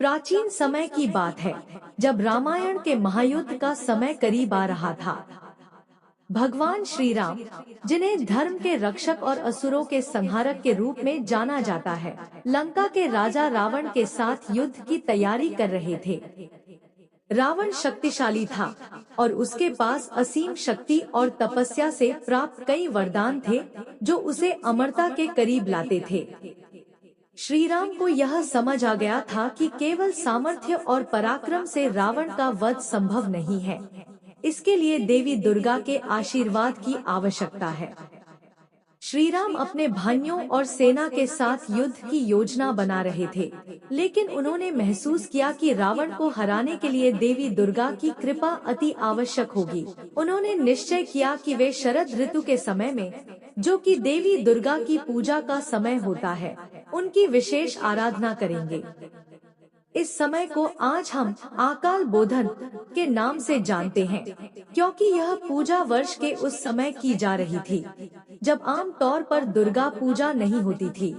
प्राचीन समय की बात है, जब रामायण के महायुद्ध का समय करीब आ रहा था। भगवान श्री राम, जिन्हें धर्म के रक्षक और असुरों के संहारक के रूप में जाना जाता है, लंका के राजा रावण के साथ युद्ध की तैयारी कर रहे थे। रावण शक्तिशाली था और उसके पास असीम शक्ति और तपस्या से प्राप्त कई वरदान थे, जो उसे अमरता के करीब लाते थे। श्री राम को यह समझ आ गया था कि केवल सामर्थ्य और पराक्रम से रावण का वध संभव नहीं है। इसके लिए देवी दुर्गा के आशीर्वाद की आवश्यकता है। श्री राम अपने भाइयों और सेना के साथ युद्ध की योजना बना रहे थे, लेकिन उन्होंने महसूस किया कि रावण को हराने के लिए देवी दुर्गा की कृपा अति आवश्यक होगी। उन्होंने निश्चय किया कि वे शरद ऋतु के समय में, जो कि देवी दुर्गा की पूजा का समय होता है, उनकी विशेष आराधना करेंगे। इस समय को आज हम आकाल बोधन के नाम से जानते हैं, क्योंकि यह पूजा वर्ष के उस समय की जा रही थी जब आम तौर पर दुर्गा पूजा नहीं होती थी।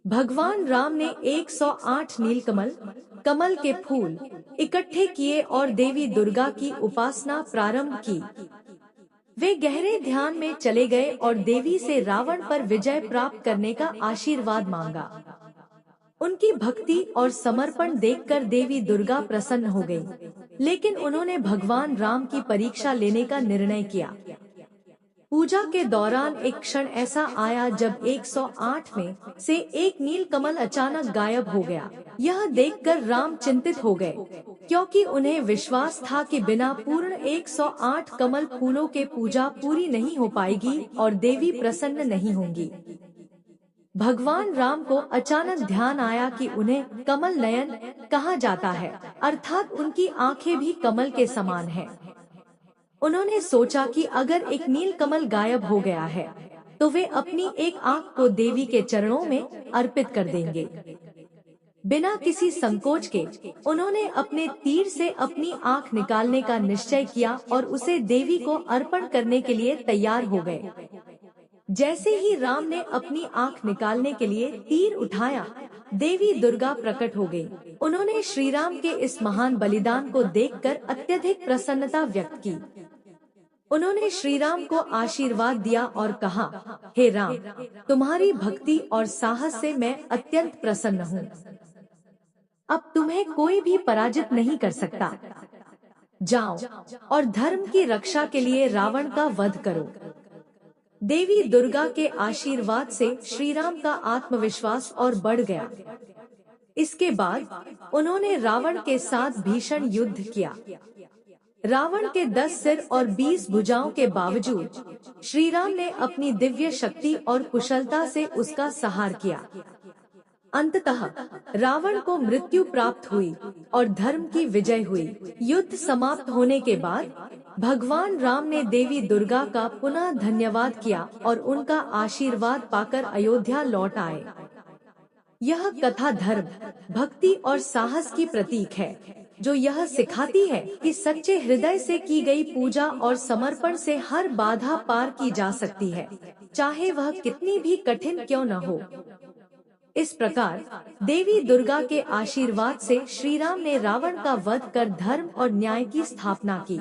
भगवान राम ने 108 नीलकमल कमल के फूल इकट्ठे किए और देवी दुर्गा की उपासना प्रारंभ की। वे गहरे ध्यान में चले गए और देवी से रावण पर विजय प्राप्त करने का आशीर्वाद मांगा। उनकी भक्ति और समर्पण देखकर देवी दुर्गा प्रसन्न हो गई, लेकिन उन्होंने भगवान राम की परीक्षा लेने का निर्णय किया। पूजा के दौरान एक क्षण ऐसा आया जब 108 में से एक नील कमल अचानक गायब हो गया। यह देखकर राम चिंतित हो गए, क्योंकि उन्हें विश्वास था कि बिना पूर्ण 108 कमल फूलों के पूजा पूरी नहीं हो पाएगी और देवी प्रसन्न नहीं होंगी। भगवान राम को अचानक ध्यान आया कि उन्हें कमल नयन कहा जाता है, अर्थात उनकी आंखें भी कमल के समान हैं। उन्होंने सोचा कि अगर एक नील कमल गायब हो गया है, तो वे अपनी एक आंख को देवी के चरणों में अर्पित कर देंगे। बिना किसी संकोच के उन्होंने अपने तीर से अपनी आंख निकालने का निश्चय किया और उसे देवी को अर्पण करने के लिए तैयार हो गए। जैसे ही राम ने अपनी आंख निकालने के लिए तीर उठाया, देवी दुर्गा प्रकट हो गई। उन्होंने श्री राम के इस महान बलिदान को देखकर अत्यधिक प्रसन्नता व्यक्त की। उन्होंने श्री राम को आशीर्वाद दिया और कहा, हे राम, तुम्हारी भक्ति और साहस से मैं अत्यंत प्रसन्न हूँ। अब तुम्हें कोई भी पराजित नहीं कर सकता। जाओ और धर्म की रक्षा के लिए रावण का वध करो। देवी दुर्गा के आशीर्वाद से श्री राम का आत्मविश्वास और बढ़ गया। इसके बाद उन्होंने रावण के साथ भीषण युद्ध किया। रावण के 10 सिर और 20 भुजाओं के बावजूद श्री राम ने अपनी दिव्य शक्ति और कुशलता से उसका संहार किया। अंततः रावण को मृत्यु प्राप्त हुई और धर्म की विजय हुई। युद्ध समाप्त होने के बाद भगवान राम ने देवी दुर्गा का पुनः धन्यवाद किया और उनका आशीर्वाद पाकर अयोध्या लौट आए। यह कथा धर्म, भक्ति और साहस की प्रतीक है, जो यह सिखाती है कि सच्चे हृदय से की गई पूजा और समर्पण से हर बाधा पार की जा सकती है, चाहे वह कितनी भी कठिन क्यों न हो। इस प्रकार देवी दुर्गा के आशीर्वाद से श्री राम ने रावण का वध कर धर्म और न्याय की स्थापना की।